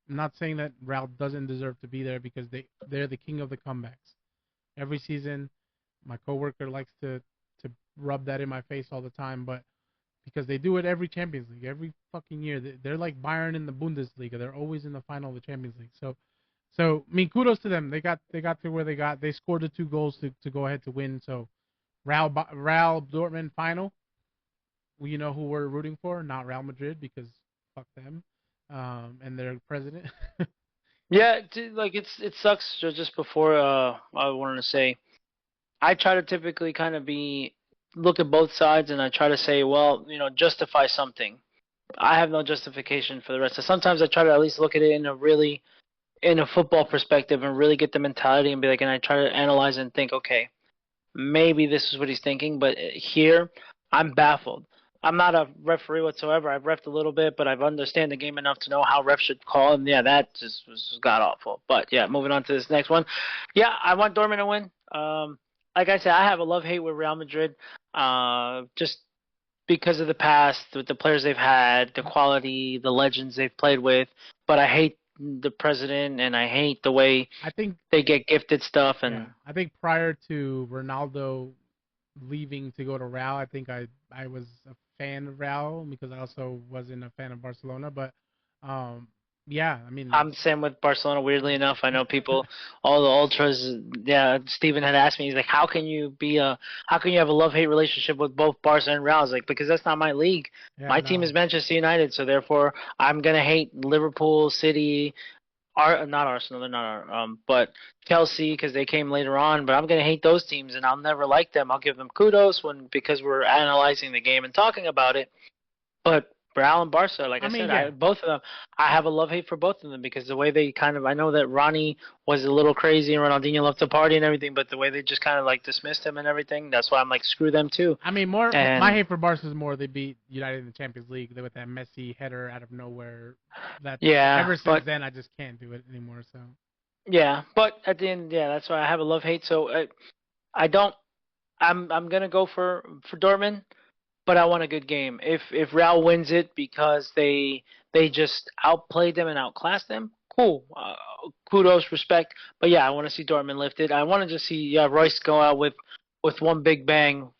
I'm not saying that Real doesn't deserve to be there because they're the king of the comebacks. Every season, my coworker likes to rub that in my face all the time, but because they do it every Champions League, every fucking year. They're like Bayern in the Bundesliga. They're always in the final of the Champions League. So I mean, kudos to them. They got to where they got. They scored the 2 goals to go ahead to win. So Real Dortmund final. Well, you know who we're rooting for? Not Real Madrid because fuck them, and their president. yeah. Like it sucks. Just before I wanted to say, I try to typically kind of be look at both sides, and I try to say, well, justify something. I have no justification for the rest. So sometimes I try to at least look at it in a football perspective and really get the mentality and be like, and I try to analyze and think, okay, maybe this is what he's thinking, but here I'm baffled. I'm not a referee whatsoever. I've refed a little bit, but I've understand the game enough to know how refs should call, and yeah, that just was god awful. But yeah, moving on to this next one. Yeah, I want Dortmund to win. Like I said, I have a love hate with Real Madrid, just because of the past, with the players they've had, the quality, the legends they've played with. But I hate the president, and I hate the way I think they get gifted stuff, yeah. and I think prior to Ronaldo leaving to go to Real, I think I was a fan of Real because I also wasn't a fan of Barcelona. But um, yeah, I mean, I'm the same with Barcelona. Weirdly enough, I know people, all the ultras. Yeah, Steven had asked me. He's like, how can you have a love hate relationship with both Barca and Real? I was like, because that's not my league. yeah, My team no. is Manchester United, so therefore I'm gonna hate Liverpool, City, not Arsenal. They're not but Chelsea because they came later on. But I'm gonna hate those teams, and I'll never like them. I'll give them kudos because we're analyzing the game and talking about it. But Real and Barca, like I I mean, said, yeah. both of them, I have a love hate for both of them because the way they kind of, I know that Ronnie was a little crazy and Ronaldinho loved to party and everything, but the way they just kind of like dismissed him and everything, that's why I'm like, screw them too. I mean, my And hate for Barca is more they beat United in the Champions League with that Messi header out of nowhere. That yeah, ever since but then I just can't do it anymore. So yeah, but at the end, yeah, that's why I have a love hate. So I don't, I'm gonna go for Dortmund, but I want a good game. If Real wins it because they just outplayed them and outclassed them, cool. Kudos, respect. But yeah, I want to see Dortmund lifted. I want to just see Royce go out with one big bang.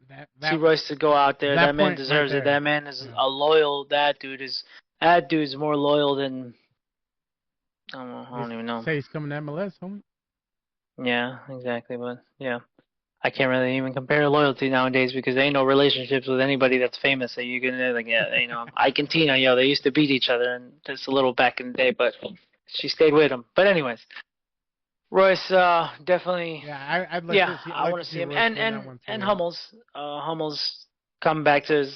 that See that Royce to go out there. that That man point right deserves it. there. That man is Yeah. a loyal. That dude's more loyal than I don't know. I They don't even know. say he's coming to MLS, homie. Yeah, exactly. But yeah. I can't really even compare loyalty nowadays because there ain't no relationships with anybody that's famous that you can like Ike and Tina, they used to beat each other and just a little back in the day, but she stayed with him. But anyways, Royce definitely Yeah, I'd like yeah, to see. I'd I like want to to see see him Royce win that one and too. Hummels come back to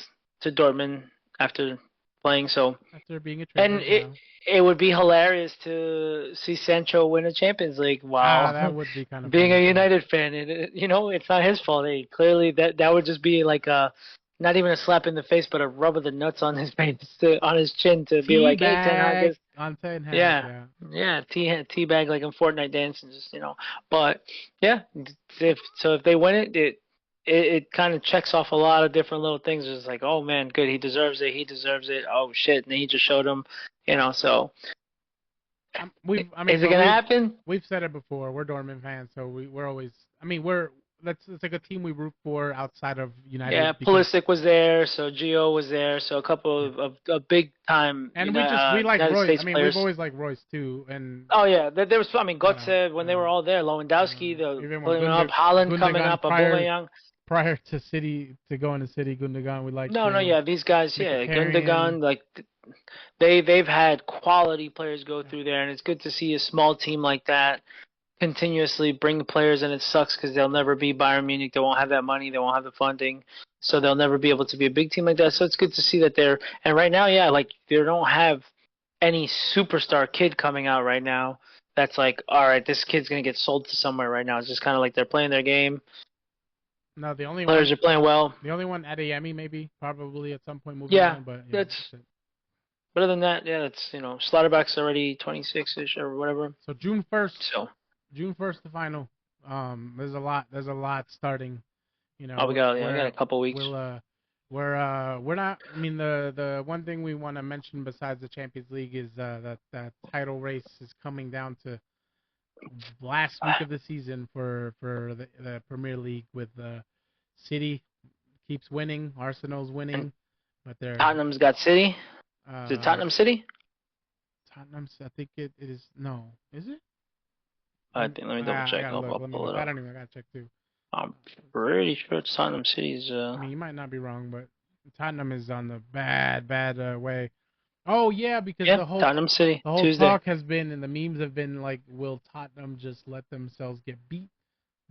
Dortmund after playing. So, After being a and traitor, yeah. it would be hilarious to see Sancho win a Champions League Ah, while that would be kind of being funny a too. United fan. It's not his fault. Clearly, that would just be like a not even a slap in the face, but a rub of the nuts on his face, on his chin, to be like, "Hey, Ten Hag, Teabag on Ten Hag, yeah, yeah. yeah, teabag like in Fortnite dance and just. But yeah, if they win it kind of checks off a lot of different little things. It's like, oh man, good, he deserves it, he deserves it. Oh shit, and then he just showed him, So I mean, is it but gonna happen? we've said it before. We're Dortmund fans, so we're always. I mean, we're it's like a team we root for outside of Yeah, United because Pulisic was there, so Gio was there, so a couple yeah. of big time And we like United Royce. I States mean, we've players. always liked Royce too, and Oh yeah, there was. I mean, Götze when they were uh, all there, Lewandowski, the even when putting up, Haaland coming Gundogan up, Aubameyang. prior to City to going to City, Gundogan we liked No, too. yeah, these guys, yeah, Mkhitaryan. Gundogan, like they've had quality players go through there, and it's good to see a small team like that continuously bring players. And it sucks because they'll never be Bayern Munich. They won't have that money. They won't have the funding, so they'll never be able to be a big team like that. So it's good to see that they're. And right now, yeah, like they don't have any superstar kid coming out right now. That's like, all right, this kid's gonna get sold to somewhere right now. It's just kind of like they're playing their game. No, Players are playing well. the only one Adeyemi maybe probably at some point moving Yeah, on, but yeah, that's. that's it. But other than that, yeah, it's Slaughterback's already 26ish or whatever. So June 1st, So, the final. There's a lot starting. You know, oh, we got a couple weeks. we're not. I mean, the one thing we want to mention besides the Champions League is that title race is coming down to last week of the season for the Premier League with City keeps winning, Arsenal's And winning, but they're Tottenham's got City. Is it uh Tottenham City? Tottenham's. I think it is no, is it? I think. Let me double I check. gotta I'll look. Let me pull look. it I up. don't even gotta check too. I'm pretty sure it's Tottenham City's. I mean, you might not be wrong, but Tottenham is on the bad way. Oh yeah, because Yeah, Tottenham City the whole Tuesday. talk has been and the memes have been like, will Tottenham just let themselves get beat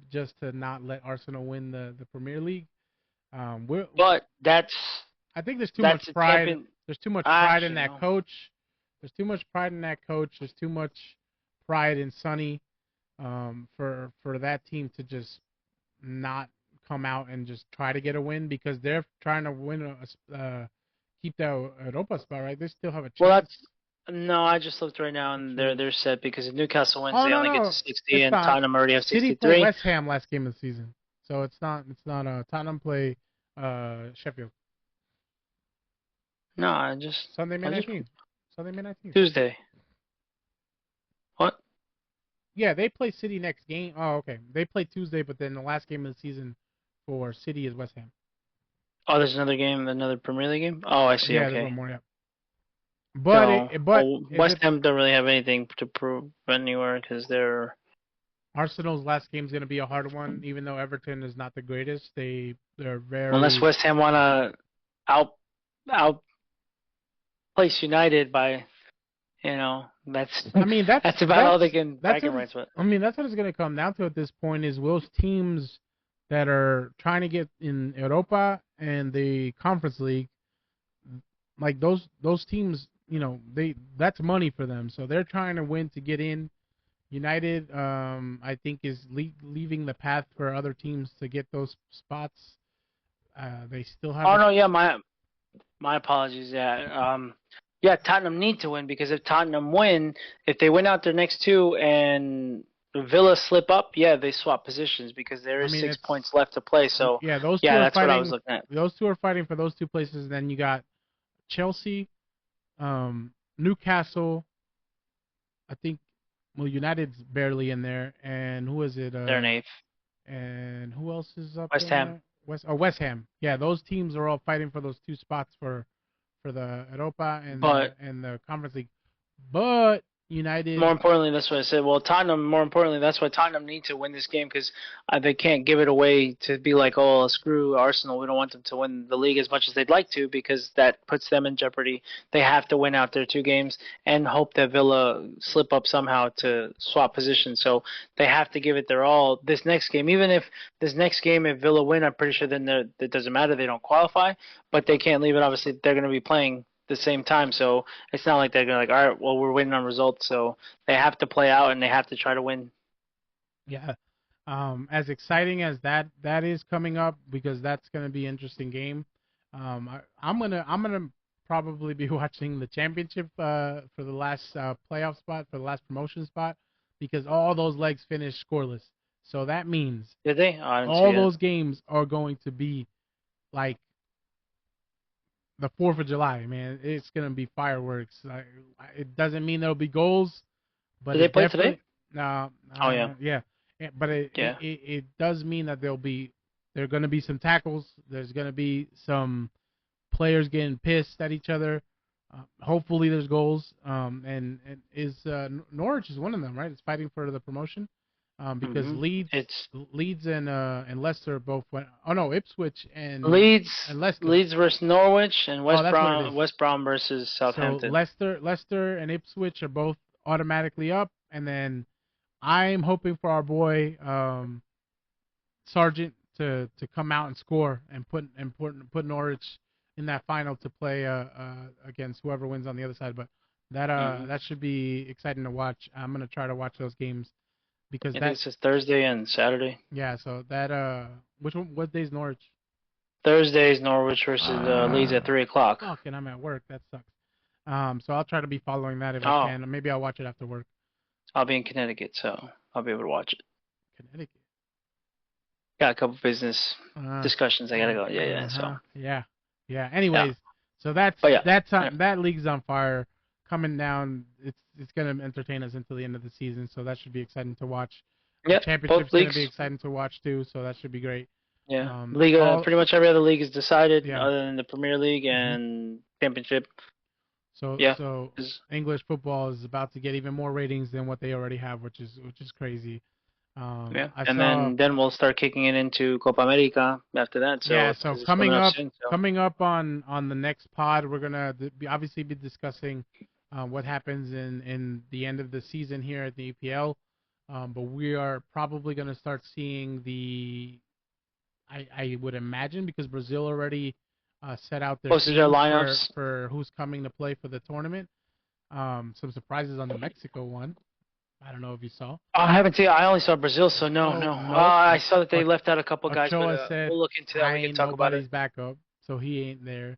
just to not let Arsenal win the Premier League? But I think there's too much that's a pride. champion. There's too much pride in Actually, that no. coach. There's too much pride in that coach. There's too much pride in Sonny for that team to just not come out and just try to get a win because they're trying to win keep that Europa spot, right? They still have a Well, chance. no. I just looked right now, Which and is they're set because if Newcastle wins, oh they no only get no, to 60, it's and not. Tottenham already have City play 63. West Ham last game of the season, so it's not Tottenham play Sheffield No, I just Sunday May I just 19th. Sunday May 19th. Tuesday. What? Yeah, they play City next game. Oh, okay. They play Tuesday, but then the last game of the season for City is West Ham. Oh, there's another game, another Premier League game. Oh, I see. Yeah, there's Okay. one more. Yeah, So, but well, is West it Ham don't really have anything to prove anywhere because they're Arsenal's last game is going to be a hard one, even though Everton is not the greatest. They're unless very. West Ham wanna out outplace United by that's I mean, that's about all they can that's bragging what rights with. I mean, that's what it's going to come down to at this point. Is those teams that are trying to get in Europa and the Conference League, like those teams, that's money for them. So they're trying to win to get in. United, I think, is leaving the path for other teams to get those spots. They still have. Oh no, yeah, my apologies. Yeah, yeah, Tottenham need to win because if Tottenham win, if they win out their next two and Villa slip up, yeah, they swap positions because there I is mean, 6 points left to play. So yeah, those two yeah, are that's what I was fighting. looking at. Those two are fighting for those two places. And then you got Chelsea, Newcastle. I think. Well, United's barely in there, and who is it? They're in eighth. And who else is up West in Ham. there? West Ham. Yeah, those teams are all fighting for those two spots for the Europa But and the Conference League. But United. more importantly, that's what I said. Well, Tottenham. More importantly, that's why Tottenham need to win this game because they can't give it away to be like, oh, screw Arsenal. We don't want them to win the league as much as they'd like to because that puts them in jeopardy. They have to win out their 2 games and hope that Villa slip up somehow to swap positions. So they have to give it their all this next game. Even if this next game, if Villa win, I'm pretty sure then it doesn't matter. They don't qualify, but they can't leave it. Obviously, they're going to be playing the same time. So it's not like they're gonna like, all right, well, we're waiting on results. So they have to play out and they have to try to win. Yeah. As exciting as that is coming up, because that's going to be an interesting game. I'm gonna probably be watching the championship for the last playoff spot, for the last promotion spot, because all those legs finished scoreless. So that means Did they? Oh, I didn't see all it. those games are going to be like the 4th of July, man. It's gonna be fireworks. It doesn't mean there'll be goals, but Did they it play today? definitely no, Oh yeah, yeah. But yeah. it does mean that there are gonna be some tackles. There's gonna be some players getting pissed at each other. Hopefully, there's goals. And is Norwich is one of them, right? It's fighting for the promotion. Because Hmm. It's Leeds and Leicester both went. Oh no, Ipswich Leeds, and Leicester. Leeds versus Norwich, and Oh, that's what it is. West Brom versus So Southampton. Leicester and Ipswich are both automatically up, and then I'm hoping for our boy Sargent to come out and score and put Norwich in that final to play against whoever wins on the other side. But Hmm. that should be exciting to watch. I'm gonna try to watch those games because I think that it's just Thursday and Saturday. yeah. So that which one? What day's Norwich? Thursday is Norwich versus Leeds at 3 o'clock. Fuck, and I'm at work. That sucks. So I'll try to be following that if I Oh, can. Maybe I'll watch it after work. I'll be in Connecticut, so I'll be able to watch it. Connecticut. Got a couple business Uh, discussions. I gotta go. Yeah, yeah. So Yeah. Yeah. yeah, Anyways, so but yeah, that's yeah. that league's on fire, coming down. It's gonna entertain us until the end of the season, so that should be exciting to watch. The Yep, both championship's gonna be leagues. exciting to watch too, so that should be great. Yeah, league. All Pretty much every other league is decided, yeah. other than the Premier League hmm and Championship. So Yeah, so 'cause- English football is about to get even more ratings than what they already have, which is crazy. yeah, I and saw then we'll start kicking it into Copa America after that. So Yeah, it's so because it's coming up soon. So coming up on the next pod, we're gonna obviously be discussing what happens in the end of the season here at the EPL. But we are probably gonna start seeing I would imagine, because Brazil already set out their posted their teams for lineups. who's coming to play for the tournament. Some surprises on the Mexico one. I don't know if you saw. Oh, I haven't seen. I only saw Brazil, so no, So no. no, I saw that they left out a couple guys, but Ochoa said, we'll look into that. "I We can ain't talk about it. nobody's backup," so he ain't there.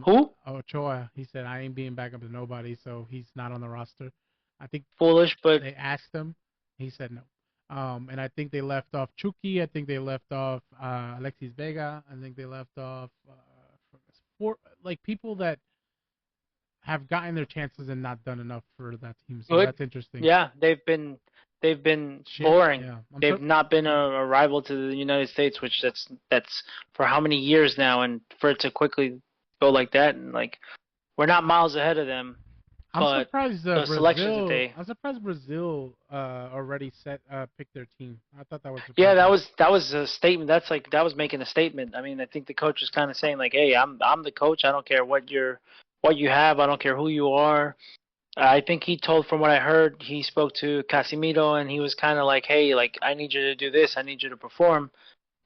Who? Ochoa, he said, "I ain't being backup to nobody," so he's not on the roster. I think Foolish, but they asked him, he said no. And I think they left off Chucky. I think they left off Alexis Vega. I think they left off four, like, people that have gotten their chances and not done enough for that team. So good. that's interesting. Yeah, they've been Shit. boring. Yeah. They've not been a rival to the United States, which that's for how many years now, and for it to quickly go like that, and like we're not miles ahead of them, I'm but surprised the selections that Brazil. they. I'm surprised Brazil already picked their team. I thought that was Yeah, surprising. that was a statement. That's like that was making a statement. I mean, I think the coach was kind of saying like, "Hey, I'm the coach. I don't care what you have. I don't care who you are." I think he told, from what I heard, he spoke to Casemiro and he was kind of like, "Hey, like I need you to do this. I need you to perform."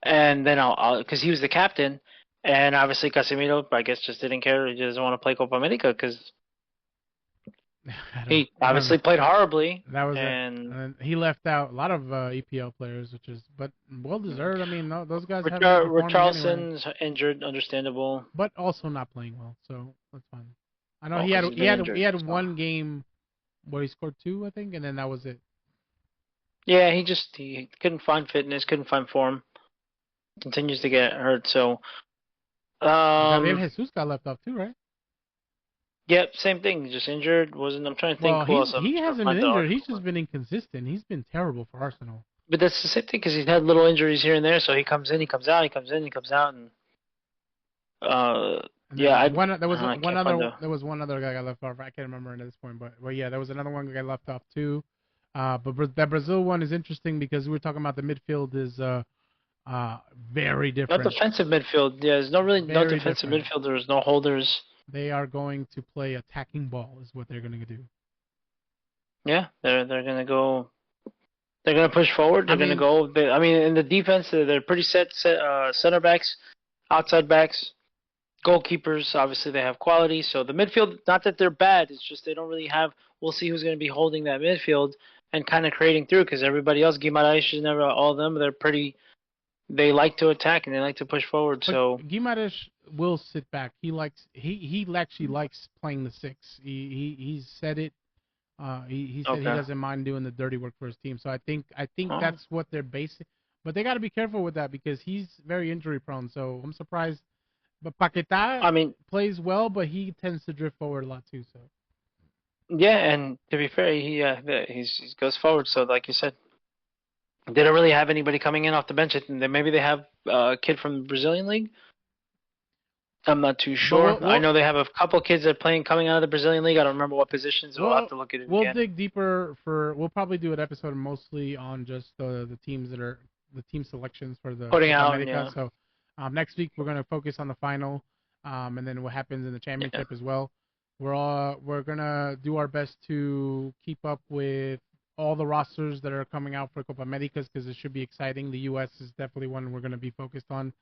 And then because he was the captain, and obviously Casemiro, I guess, just didn't care. He doesn't want to play Copa America because he I don't know. obviously played horribly, That was it. and And he left out a lot of EPL players, which is but well deserved. I mean, no, those guys haven't been performing anywhere, Richarlison's injured, understandable. but also not playing well, so that's fine. I know Well, because he's been he injured. had So. one game where he scored two, I think, and then that was it. Yeah, he couldn't find fitness, couldn't find form. Continues to get hurt. So Gabriel um, Jesus got left off too, right? yep, same thing. Just injured. Wasn't. I'm trying to think Well, who else. I'm he trying to hasn't been find the injured. He's article. just been inconsistent. He's been terrible for Arsenal. But that's the same thing because he's had little injuries here and there. So he comes in, he comes out, he comes in, he comes out, and uh, And yeah, then I can't find the. there was one other guy got left off. I can't remember at this point, but well, yeah, there was another one got left off too. But that Brazil one is interesting because we were talking about the midfield is very No different. defensive midfield. Yeah, there's no Very defensive different. midfielders, no holders. They are going to play attacking ball is what they're going to do. Yeah, they're gonna go. They're gonna push forward. I They're gonna mean, go. I mean, in the defense, they're pretty set center backs, outside backs. Goalkeepers, obviously, they have quality. So the midfield, not that they're bad, it's just they don't really have. We'll see who's going to be holding that midfield and kind of creating through because everybody else, Guimaraes, never all of them, they're pretty. They like to attack and they like to push forward. But So Guimaraes will sit back. He actually likes playing the six. He's said it. He said he okay, doesn't mind doing the dirty work for his team. So I think oh, that's what they're basing. But they got to be careful with that because he's very injury prone. So I'm surprised. But Paqueta I mean, plays well, but he tends to drift forward a lot too. So yeah, and to be fair, he goes forward. So like you said, they don't really have anybody coming in off the bench. Maybe they have a kid from the Brazilian league. I'm not too but sure. I know they have a couple kids that are playing coming out of the Brazilian league. I don't remember what positions. We'll have to look at it we'll again. dig deeper for. We'll probably do an episode mostly on just the teams that are the team selections for the Putting Copa out, America. yeah. So next week we're gonna focus on the final, and then what happens in the Yeah. championship as well. We're gonna do our best to keep up with all the rosters that are coming out for Copa Americas because it should be exciting. The U.S. is definitely one we're gonna be focused on.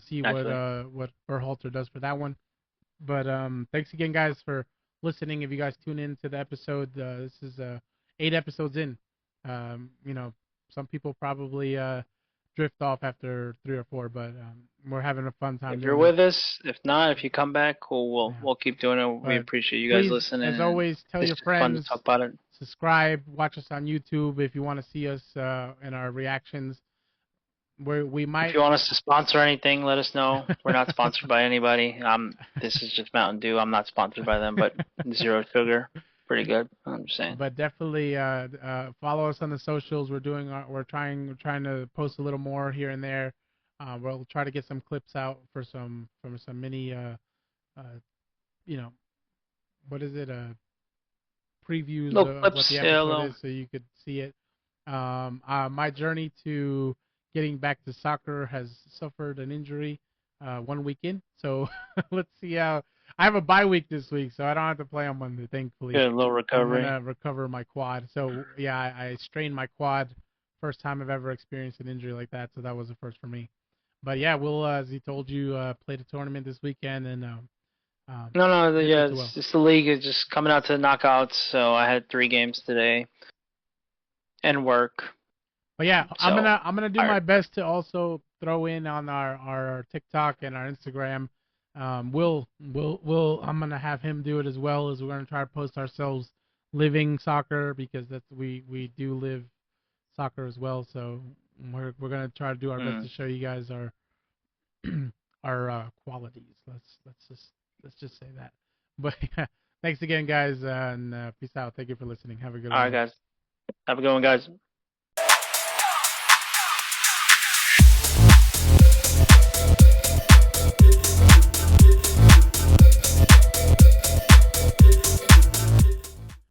See Naturally. what Berhalter does for that one. But thanks again, guys, for listening. If you guys tune in to the episode, this is 8 episodes in. You know, some people probably drift off after 3 or 4, but we're having a fun time If you're doing this. with us, if not, if you come back, cool. We'll Yeah. we'll keep doing it. We But appreciate you guys please, listening, as and always, tell it's your just fun to friends, talk about it. subscribe, watch us on YouTube if you want to see us in our reactions. Where we If might. you want us to sponsor anything, let us know. We're not sponsored by anybody. This is just Mountain Dew. I'm not sponsored by them, but zero sugar, pretty good. I'm just saying. But definitely follow us on the socials. We're trying to post a little more here and there. We'll try to get some clips out for some mini uh, you know what is it previews Little of what the clips, yeah, episode is so you could see it. My journey to getting back to soccer has suffered an injury 1 week in, so let's see how. I have a bye week this week, so I don't have to play on Monday, thankfully. good little I'm recovery. gonna recover my quad. So yeah, I strained my quad. First time I've ever experienced an injury like that, so that was the first for me. But yeah, we'll as he told you, play the tournament this weekend and No, didn't do yeah, too well. it's the league is just coming out to the knockouts. So I had 3 games today and work. But yeah, I'm So gonna do my tired. best to also throw in on our TikTok and our Instagram. Will I'm gonna have him do it as well as we're gonna try to post ourselves living soccer because that's we do live soccer as well. So we're gonna try to do our best to Mm. show you guys our our qualities. Let's just say that. But yeah, thanks again, guys, and peace out. Thank you for listening. Have a good All one, right, man. guys. Have a good one, guys.